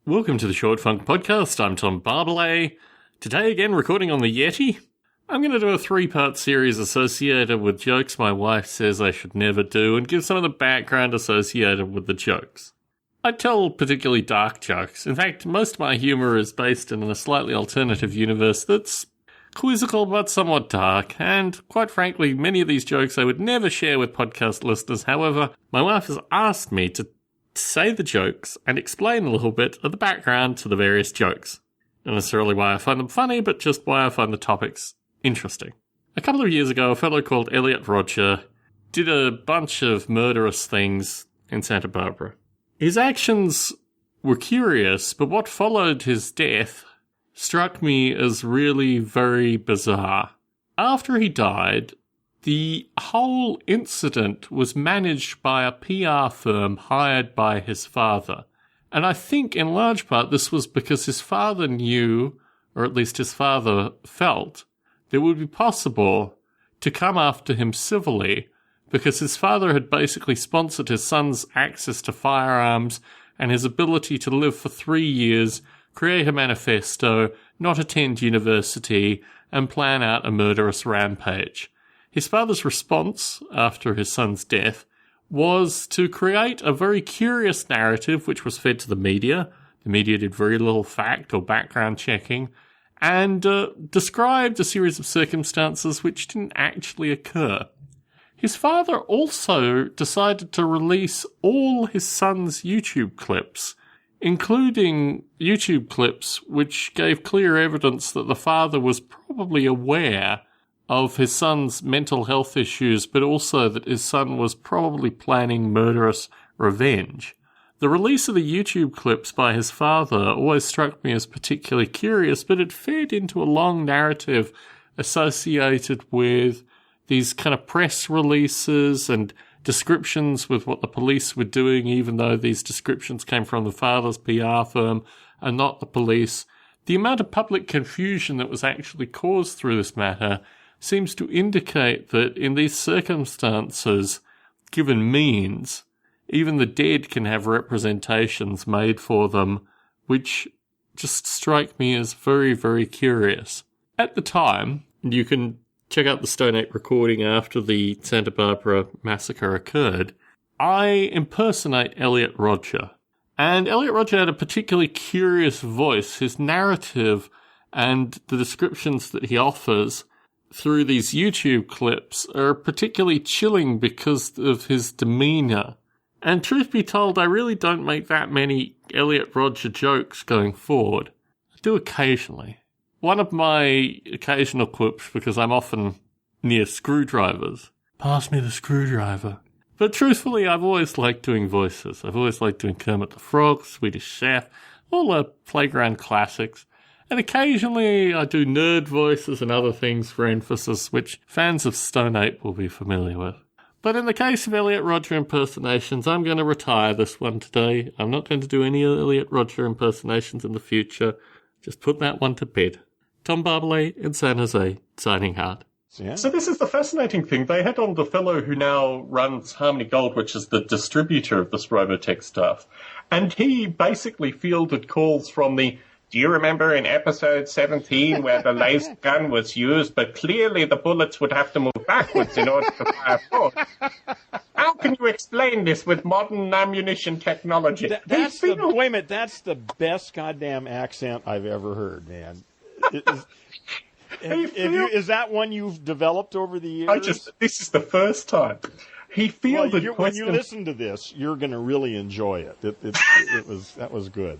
Welcome to the Short Funk Podcast. I'm Tom Barbalet. Today again, recording on the Yeti. I'm going to do a 3-part series associated with jokes my wife says I should never do and give some of the background associated with the jokes. I tell particularly dark jokes. In fact, most of my humour is based in a slightly alternative universe that's quizzical but somewhat dark, and quite frankly, many of these jokes I would never share with podcast listeners. However, my wife has asked me to say the jokes and explain a little bit of the background to the various jokes. Not necessarily why I find them funny, but just why I find the topics interesting. A couple of years ago, a fellow called Elliot Rodger did a bunch of murderous things in Santa Barbara. His actions were curious, but what followed his death struck me as really very bizarre. After he died, the whole incident was managed by a PR firm hired by his father. And I think in large part this was because his father knew, or at least his father felt, that it would be possible to come after him civilly because his father had basically sponsored his son's access to firearms and his ability to live for 3 years, create a manifesto, not attend university, and plan out a murderous rampage. His father's response, after his son's death, was to create a very curious narrative which was fed to the media. The media did very little fact or background checking, and described a series of circumstances which didn't actually occur. His father also decided to release all his son's YouTube clips, including YouTube clips which gave clear evidence that the father was probably aware of his son's mental health issues, but also that his son was probably planning murderous revenge. The release of the YouTube clips by his father always struck me as particularly curious, but it fed into a long narrative associated with these kind of press releases and descriptions with what the police were doing, even though these descriptions came from the father's PR firm and not the police. The amount of public confusion that was actually caused through this matter seems to indicate that in these circumstances, given means, even the dead can have representations made for them, which just strike me as very, very curious. At the time, and you can check out the Stone Ape recording after the Santa Barbara massacre occurred, I impersonate Elliot Rodger. And Elliot Rodger had a particularly curious voice. His narrative and the descriptions that he offers through these YouTube clips are particularly chilling because of his demeanour. And truth be told, I really don't make that many Elliot Rodger jokes going forward. I do occasionally. One of my occasional quips, because I'm often near screwdrivers, pass me the screwdriver. But truthfully, I've always liked doing voices. I've always liked doing Kermit the Frog, Swedish Chef, all the playground classics. And occasionally I do nerd voices and other things for emphasis, which fans of Stone Ape will be familiar with. But in the case of Elliot Rodger impersonations, I'm going to retire this one today. I'm not going to do any Elliot Rodger impersonations in the future. Just put that one to bed. Tom Barbalet in San Jose, signing out. Yeah. So this is the fascinating thing. They had on the fellow who now runs Harmony Gold, which is the distributor of this Robotech stuff. And he basically fielded calls from the, do you remember in episode 17 where the laser gun was used, but clearly the bullets would have to move backwards in order to fire forward? How can you explain this with modern ammunition technology? Wait a minute, that's the best goddamn accent I've ever heard, man. Is that one you've developed over the years? This is the first time. He fielded questions. When you listen to this, you're going to really enjoy it. That was good.